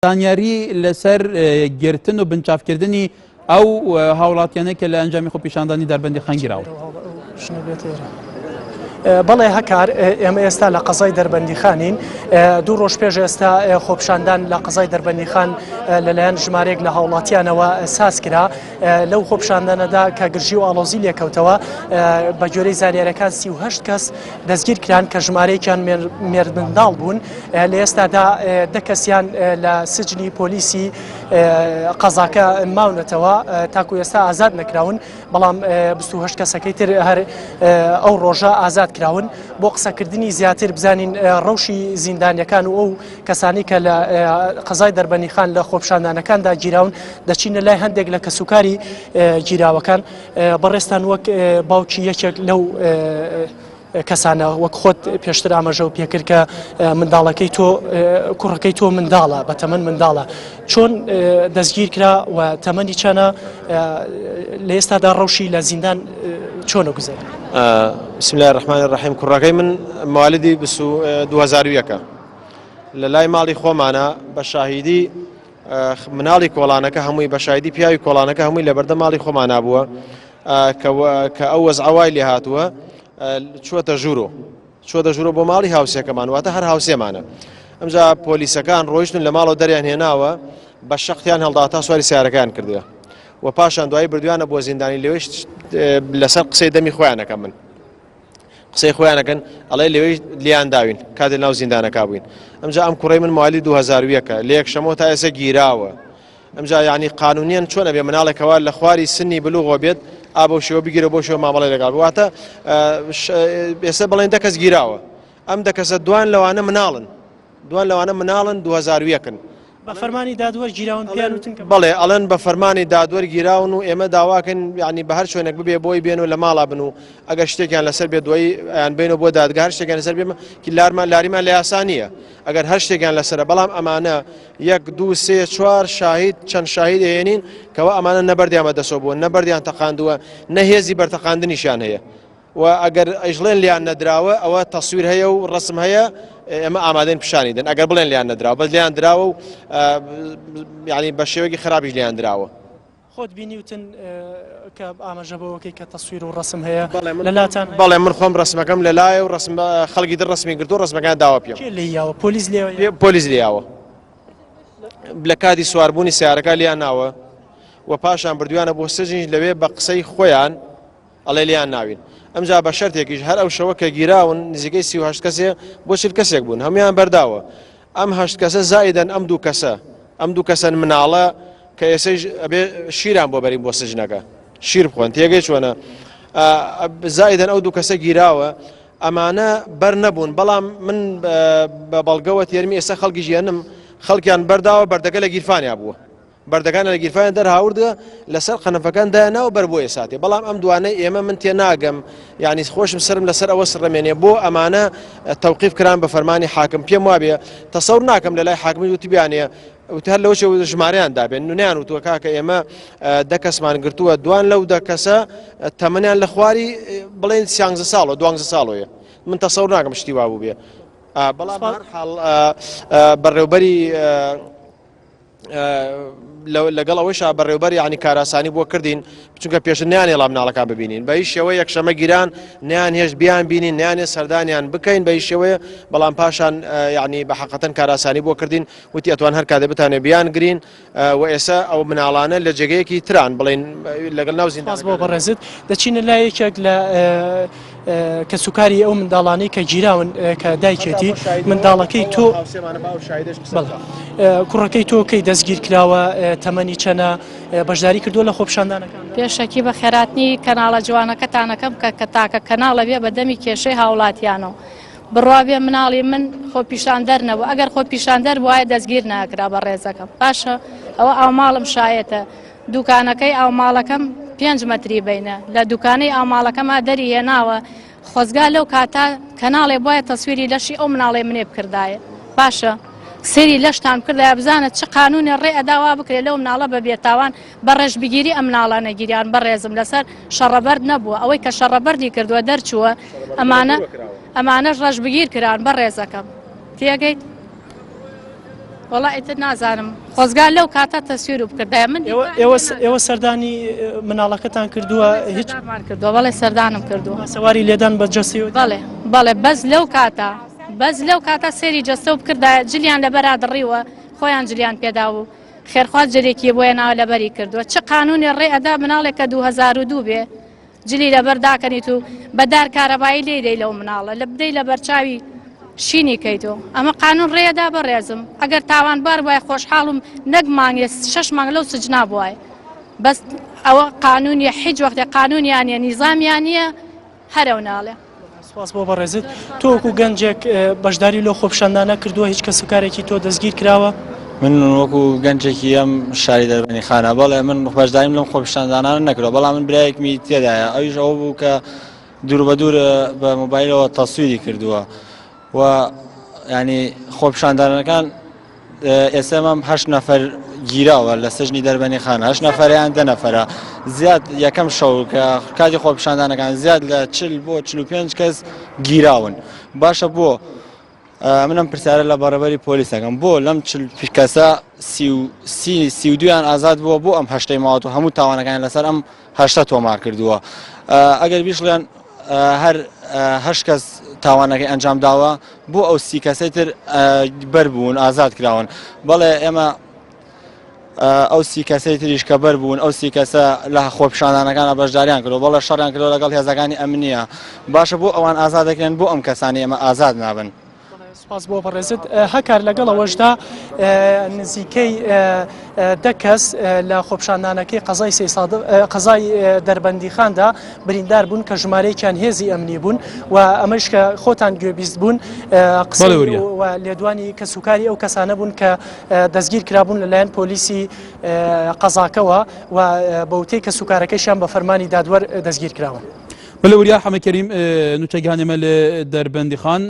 زانیاری لەسەر گرتن و بنچافکردنی ئەو هاوڵاتیانەی کە لە ئەنجامی خۆپیشاندانی دەربەندیخان گیراون. بەڵێ هەکار ئێمە ئێستا لە قەزای دەربەندیخانین. 2 ڕۆژ پێش ئێستا خۆپیشاندان لە قەزای دەربەندیخان لەلایەن ژمارەیەک لە هاوڵاتیانەوە ساز کرا. لەو خۆپیشاندانەدا کە گرژی و ئاڵۆزی لێکەوتەوە بە گوێرەی زانیاریەکان 38 کەس دەستگیر کران کە ژمارەیەکیان مێردمنداڵ بوون. لە ئێستادا 10 کەسیان لە سجنی پۆلیسی قەزاکە ماونەتەوە تاکو ئێستا ئازاد نەکراون، بەڵام 28 کەسەکەی تر هەر ئەو ڕۆژە ئازاد کراون. بۆ قسەکردنی زیاتر بزانین ڕەوشی زیندانیەکان و ئەو کەسانی کە لە قەزای دەربەندیخان لە خۆپیشاندانەکاندا گیراون دەچینە لای هەندێک لە کەسوکاری گیراوەکان. بەڕێستان وەک باوکی یەکێک لەو کەسانە وەک خۆت پێشتر ئاماژە و پێکرد کە منداڵەکەی تۆ کوڕەکەی تۆ منداڵە بە تەمەن منداڵە، چۆن دەستگیر کرا و تەمەنی چەنە؟ لە ئێستادا ڕەوشی لە زیندان چۆنە گوزەر؟ بسم الله الرحمن الرحیم. کوڕەکەی من موالیدی 2001 لە لای ماڵی خۆمانە بە شاهیدی مناڵی کۆڵانەکە هەمووی بە شاهیدی پیاوی کۆڵانەکە هەمووی لە بەردە ماڵی خۆمانە بووە کە ئەو وەزعەوای لێ هاتووە چووەتە ژوورۆ بۆ ماڵی هاوسێکەمان، واتە هەر هاوسێمانە. ئەمجا پۆلیسەکان ڕۆیشتن لە ماڵەوە دەریان هێناوە بە شەختیان هەڵداتا سواری سیارەکان کردووە و پاشان دوایی بردویانە بۆ زیندانی. لەوەش لەسەر قسەی دەمی خۆیانەکە من قسەی خۆیانەکەن ئەڵێ لەوەی لیان داوین کاتێ ناو زیندانەکە بووین. ئەمجا ئەم کوڕەی من موالی 2001 لە یەکشەمەوە تا ئێستا گیراوە. ئەمجا یعنی قانونیان چۆنە بێ مناڵێکەوە لە خواری سنی بلوغۆ بێت ئابە شێوە بگیرە بۆ شێوە مامەڵی لەگەڵ واتە ئێستا بڵێن 10 کەس گیراوە. ئەم 10 کەسە دوان لەوانە مناڵن 2001 بە فەرمانی دادوەر گیراون پیان وتن کە بەڵێ ئەڵەن بە فەرمانی دادوەر گیراون و ئێمە داواکەن یعنی بە هەر شوێنێک ببێ بۆی بێن و لە ماڵا بن و ئەگەر شتێکیان لەسەر بێ دوایی یان بینەوە بۆ دادگا هەر شتێکیان لەسەر بێمە لاریمان لە یاسانیە ئەگەر هەر شتێکیان لەسرە. بەڵام ئەمانە 1 2 3 4 شاهید چەند شاهید هێنین کەەوە ئەمانە نەبەردیانمە دەسۆ بووە نەبەردیان تەقاندووە نەهێزی بەرتەقاندنیشان هەیە و ئەگەر ئەیژڵێن لیان نەدراوە ئەوە تەسویر هەیە و ڕسم هەیە ئێمە ئامادەین پیشانی دەن. ئەگەر بڵێن لیان نەدراوە بەس لیان دراوە و یعنی بە شێوەیەکی خراپیش لیان دراوە. خۆت بینی وتن کە ئاماژە بەوەکەی کە تەسویر و ڕسم هەیە لەلاتان؟ بەڵێ من خۆم ڕسمەکەم لەلایە و خەڵکی در ڕسمی گرتو ڕسمەکان داوا پێم. لێیاوە پۆلیس لیاوە لە کاتی سواربوونی سیارەکە لیان ناوە و پاشان بردویانە بۆ سجنیش لەوێ بە قسەی خۆیان ئەڵێ لیان ناوین. ئەمجا بە شەرتێکیش هەر ئەو شەوە کە گیراون نزیکەی 38 کەسێ بۆ 40 کەسێک بوون هەمویان بەرداوە. ئەم 8 کەسە زائیدەن ئەم 2 کەسن مناڵە کە ئێسەی ئەبێ شیران بۆ بەرین بۆ سجنەکە شیر بخۆن تێگەی چۆنە زائیدەن ئەو 2 کەسە گیراوە. ئەمانە بەر نەبوون، بەڵام من بە بەڵگەوە تێرمی ئێستا خەڵکی ژیانم خەڵکیان بەرداوە بەردەکە لە گیرفانیا بووە بەردەکانە لە گیرفانیان دەرهاوردە لەسەر قەنەفەکان دایاناوە بەر بۆ ئێساتێ. بەڵام ئەم دوانەی ئێمە من تێناگەم یعنی خۆشم سرم لەسەر ئەوە سڕەمێنێ بۆ ئەمانە تەوقیف کران بە فەرمانی حاکم. پێم وابێ تەسەور ناکەم لە لای حاکمی وتی بیانێ وتی هەر لەوە ژمارەیان دابێن نونیان وتووە کاکە ئێمە 10 کەسمان گرتووە دوان لەو 10 کەسە تەمەنیان لە خواری بڵێن 13 ساڵە 12 ساڵۆیە. من تەسەور ناکەم شتی وا بوو بێ. بەڵام هەرحاڵ بەڕێوەبەری لەگەڵ ئەوەیشا بەڕێوەبەر یعنی کاراسانی بۆ کردین چونکە پێش نیانێ ڵام مناڵەکان ببینین بە هیچ شێوەیە یەکشەمە گیران نیان هێش بیان بینین نیانێ سەردانیان بکەین بە هیچ شێوەیە. بەڵام پاشان یعنی بە حەقەتەن کاراسانی بۆ کردین وتی ئەتوان هەر کاتێ بتانێ بیان گرین و ئێستا ئەو مناڵانە لە جێگەیەکی تران بڵێن لەگەڵ ناو زیندان. بۆ بەڕێزت دەچینە لای یەکێک لە کە سوکاری ئەو منداڵانەی کە گیراون کە دایکێتی منداڵەکەی تۆ کوڕەکەی تۆ کەی دەستگیر کراوە تەمەنی چەنە بەشداری کردووە لە خۆپیشاندانەکان؟ پێشەکی بە خێراتنی کەناڵە جوانەکەتانەکەم کە تاکە کەناڵە بێ بە دەمی کێشەی هاوڵاتیانەوە بڕوابێ مناڵی من خۆپیشاندەر نەبوو ئەگەر خۆپیشاندەر وایە دەستگیر ناکرا بە ڕێزەکەم. پاشە ئەوە ئاوماڵم شایەتە دوکانەکەی ئاوماڵەکەم 5 مەتری بینە لە دوکانەی ئاوماڵەکەما دەری هێناوە خۆزگا لەو کاتا کەناڵێ بۆیە تەسویری لەشی ئەو مناڵێ منێ بکردایە. پاشە سری لەشتان کردای بزانێت چه قانونی ڕێ ئەداوا بکرێت لەو مناڵە بە بێتاوان بە ڕێژبگیری ئەم مناڵانە گیریان بەڕێزم لەسەر شەڕەبەرد نەبووە ئەوەی کە شەڕەبەردی کردووە دەرچووە ئەمانەش ڕێژبگیر کران بە ڕێزەکەم تێگەیت. وڵی ئیتر نازانم خۆزگار لەو کاتە تەسویر و بکردای من ئێوە سەردانی مناڵەکەتان کردووە هیچ کردووە بەڵێ سەردانم کردووە سەواری لێدان بە جەسیوە بەڵێ بەس لەو کاتە سێری جەستە و بکردە جلیان لەبەرا دڕیوە خۆیان جلیان پێدا و خێرخوات جلێکی بۆیە ناوە لەبەری کردووە چ قانونی ڕێ ئەدا مناڵێک کە 2002 بێ جلی لەبەر داکەنیت و بەدار کارەبایی لێدەی لەو مناڵە لە بدەی لە بەرچاوی شینی کەیتەوە ئەمە قانون ڕێدا بەڕێزم ئەگەر تاوانبار وایە خۆشحاڵم نەک مانگێ 6 مانگ لەو سجنا بووایە بەس ئەوە قانونی حیج وەختێ قانونیانە نیزامیانە هەرەو ناڵێ سپاس بۆ بەڕێزت تۆ وەکو گەنجێک بەشداری لەو خۆپیشاندانە کردووە هیچ کەسوکارێکی تۆ دەستگیر کراوە من وەکو گەنجێکی ئەم شاری دەربەنی خانە بەڵێ من بەشداریم لەم خۆپیشاندانانە نەکردەوە بەڵام من برایەکمی تێدایە ئەویش ئەوە بوو کە دوور بە دوور بە مۆبایلەوە تەسویری کردووە و ینی خۆپیشاندانەکان ئێستا مەم 8 نەفەر گیراوە لە سژنی دەربەنی خانە 8 نەفەریان 10 نەفەرە زیاد یەکەم شەو کە کاتی خۆپیشاندانەکان زیاد لە 40 بۆ 45 کەس گیراون باشە بۆ منم پرسیارە لە بەڕێوەبەری پۆلیسەکەم بۆ لەم 40 کەسە 32یان ئازاد بووە بۆ ئەم 8 ماوەت و هەموو تاوانەکان لەسەر ئەم 8 تۆمار کردووە ئەگەر بیشڵیان هەر 8 کەس تاوانەکەی ئەنجام داوە بۆ ئەو 30 کەسەی تر بەربوون ئازاد کراون بەڵێ ئێمە ئەو 30 کەسەی تریش کە بەربوون ئەو 30 کەسە لە خۆپیشاندانەکانە بەشداریان کردو بەڵێ شەڕیان کردو لەگەڵ هێزەکانی ئەمنیە باشە بۆ ئەوان ئازاد دەکرێن بۆ ئەم کەسانی ئێمە ئازاد نابن سپاس بۆ بەڕێزت هەکار لەگەڵەوەشدا نزیکەی 10 کەس لە خۆپیشاندانەکەی قەزای دەربەندیخاندا بریندار بوون کە ژمارەیەکیان هێزی ئەمنی بوون و ئەمەش کە خۆتان گوێبیست بوون قسەی و لێدوانی کەسوکاری ئەو کەسانە بوون کە دەستگیر کرابوون لەلایەن پۆلیسی قەزاکەوە و بەوتەی کەسوکارەکەیشیان بە فەرمانی دادوەر دەستگیر کراون. بەلەوریا حەمە کەریم نوچەگانێمە لە دەربەندیخان